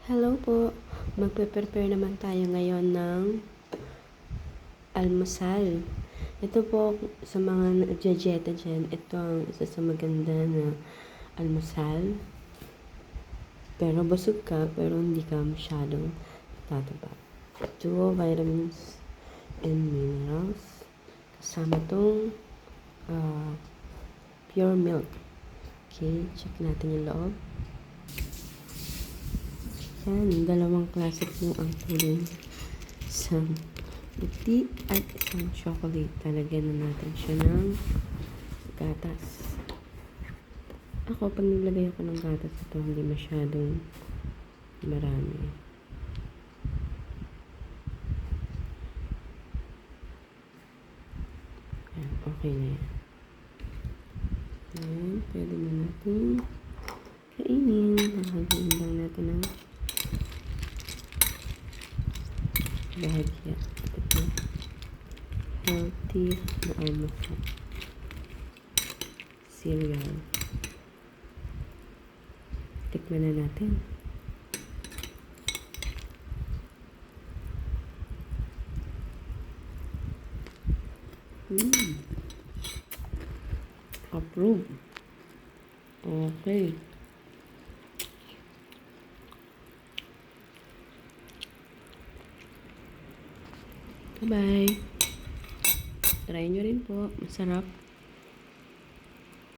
Hello po, magpe-prepare naman tayo ngayon ng almusal. Ito po sa mga nagja-dieta dyan, ito ang isa sa maganda na almusal. Pero busog ka, pero hindi ka masyadong tataba. Ito, vitamins and minerals. Kasama itong pure milk. Okay, check natin yung loob. Yan, dalawang klase po ang kulay. Isang puti at isang chocolate. Talagyan na natin siya ng gatas. Ako, pag naglagay ako ng gatas, ito hindi masyadong marami. Yan, okay na yan. Yan, pwede na natin kainin. Nakagain lang natin ng bahagya. Ito, healthy na almusal. Cereal. Tikman na natin. Approve. Okay. Bye-bye. Try nyo rin po. Masarap.